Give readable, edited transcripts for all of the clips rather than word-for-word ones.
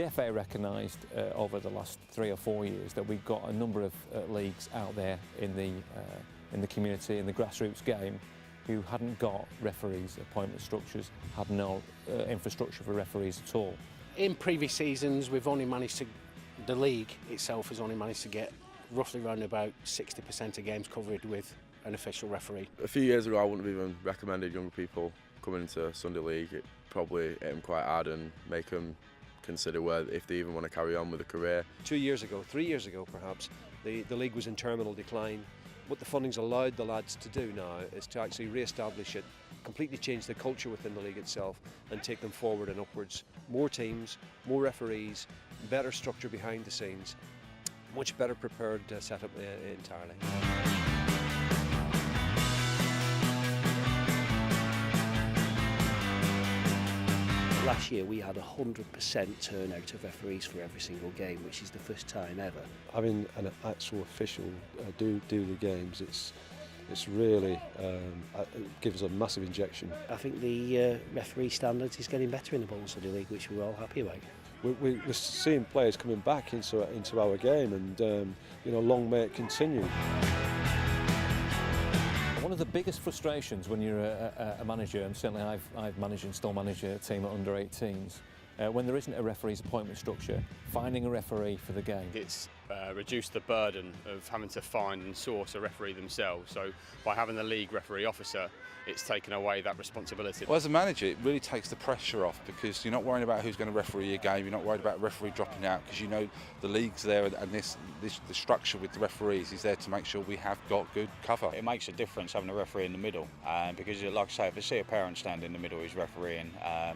The FA recognised over the last 3 or 4 years that we've got a number of leagues out there in the community, in the grassroots game, who hadn't got referees, appointment structures, had no infrastructure for referees at all. In previous seasons, the league itself has only managed to get roughly around about 60% of games covered with an official referee. A few years ago, I wouldn't have even recommended younger people coming into Sunday League. It probably hit them quite hard and make them consider if they even want to carry on with a career. 2 years ago, 3 years ago perhaps, the league was in terminal decline. What the funding's allowed the lads to do now is to actually re-establish it, completely change the culture within the league itself and take them forward and upwards. More teams, more referees, better structure behind the scenes, much better prepared setup entirely. Last year we had 100% turnout of referees for every single game, which is the first time ever. Having an actual official do the games, it's really it gives us a massive injection. I think the referee standards is getting better in the Bolton Sunday League, which we're all happy about. We're seeing players coming back into our game, and long may it continue. One of the biggest frustrations when you're a manager, and certainly I've managed and still manage a team at under 18s, when there isn't a referee's appointment structure, finding a referee for the game. It's reduced the burden of having to find and source a referee themselves. So by having the league referee officer, it's taken away that responsibility. Well, as a manager, it really takes the pressure off, because you're not worrying about who's going to referee your game. You're not worried about a referee dropping out, because you know the league's there, and the structure with the referees is there to make sure we have got good cover. It makes a difference having a referee in the middle, because like I say, if they see a parent stand in the middle who's refereeing,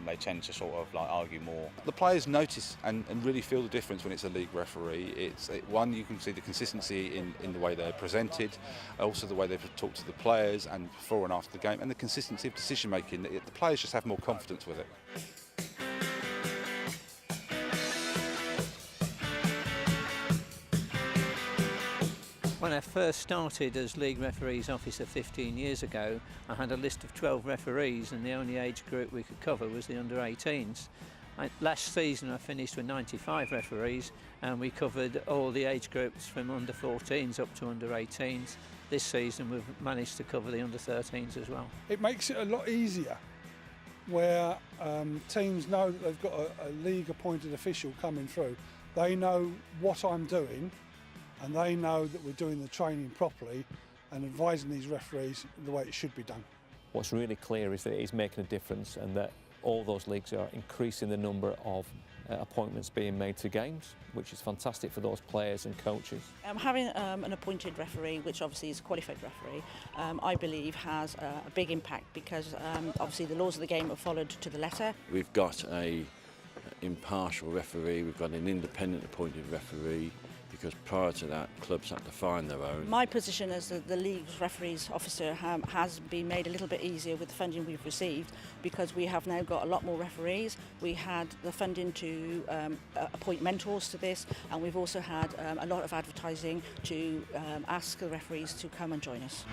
they tend to sort of argue more. The players notice and really feel the difference when it's a league referee. One, you can see the consistency in the way they're presented, also the way they talk to the players and before and after the game, and the consistency of decision making. The players just have more confidence with it. When I first started as League Referees Officer 15 years ago, I had a list of 12 referees, and the only age group we could cover was the under 18s. Last season I finished with 95 referees, and we covered all the age groups from under 14s up to under 18s. This season we've managed to cover the under 13s as well. It makes it a lot easier where teams know that they've got a league appointed official coming through. They know what I'm doing, and they know that we're doing the training properly and advising these referees the way it should be done. What's really clear is that it is making a difference, and that all those leagues are increasing the number of appointments being made to games, which is fantastic for those players and coaches. Having an appointed referee, which obviously is a qualified referee, I believe has a big impact, because obviously the laws of the game are followed to the letter. We've got an impartial referee, we've got an independent appointed referee, because prior to that, clubs had to find their own. My position as the league's referees officer has been made a little bit easier with the funding we've received, because we have now got a lot more referees. We had the funding to appoint mentors to this, and we've also had a lot of advertising to ask the referees to come and join us.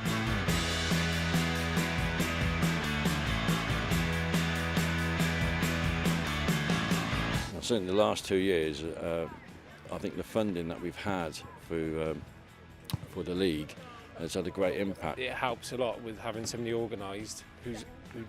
Certainly the last 2 years, I think the funding that we've had for the league has had a great impact. It helps a lot with having somebody organised who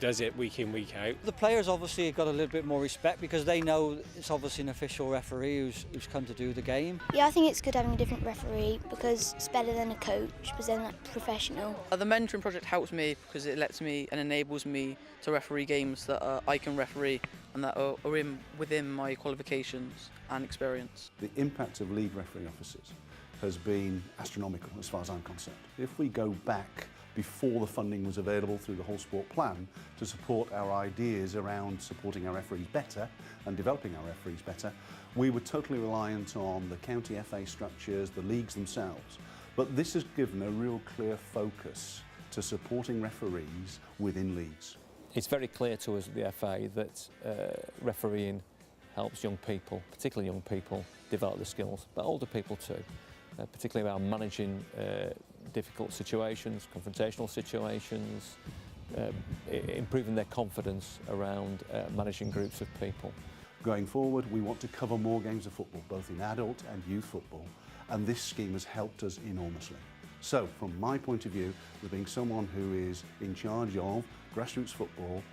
does it week in, week out. The players obviously have got a little bit more respect, because they know it's obviously an official referee who's come to do the game. Yeah, I think it's good having a different referee, because it's better than a coach, because they're like professional. The mentoring project helps me, because it lets me and enables me to referee games that I can referee and that are within my qualifications and experience. The impact of league referee officers has been astronomical as far as I'm concerned. If we go back before the funding was available through the whole sport plan to support our ideas around supporting our referees better and developing our referees better, we were totally reliant on the county FA structures, the leagues themselves. But this has given a real clear focus to supporting referees within leagues. It's very clear to us at the FA that refereeing helps young people, particularly young people, develop the skills, but older people too, particularly around managing difficult situations, confrontational situations, improving their confidence around managing groups of people. Going forward, we want to cover more games of football, both in adult and youth football, and this scheme has helped us enormously. So, from my point of view, as being someone who is in charge of grassroots football,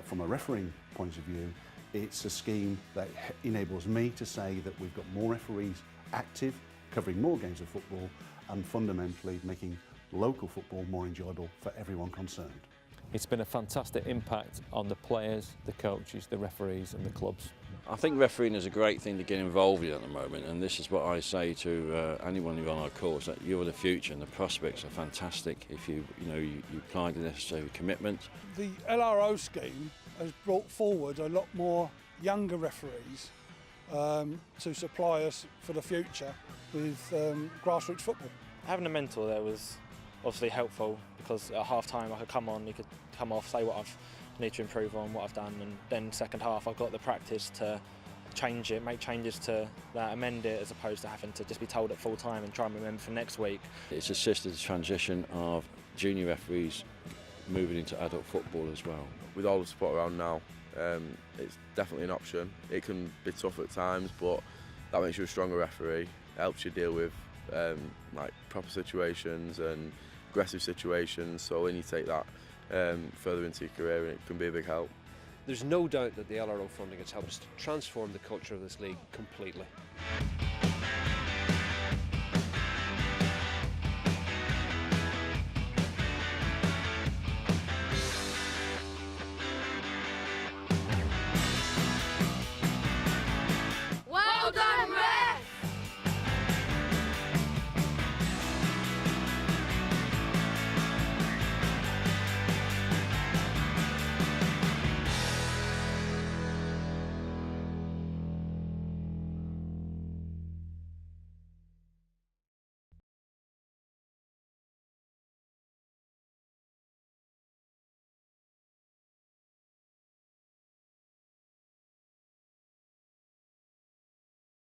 from a refereeing point of view, it's a scheme that enables me to say that we've got more referees active, covering more games of football, and fundamentally making local football more enjoyable for everyone concerned. It's been a fantastic impact on the players, the coaches, the referees and the clubs. I think refereing is a great thing to get involved in at the moment, and this is what I say to anyone who's on our course, that you're the future and the prospects are fantastic if you apply the necessary commitment. The LRO scheme has brought forward a lot more younger referees to supply us for the future with grassroots football. Having a mentor there was obviously helpful, because at half time I could come on, you could come off, say what I've need to improve on, what I've done, and then second half I've got the practice to change it, make changes to that, amend it, as opposed to having to just be told at full time and try and remember for next week. It's assisted the transition of junior referees moving into adult football as well. With all the support around now, it's definitely an option. It can be tough at times, but that makes you a stronger referee. It helps you deal with like proper situations and aggressive situations, so when you take that further into your career, it can be a big help. There's no doubt that the LRO funding has helped us to transform the culture of this league completely.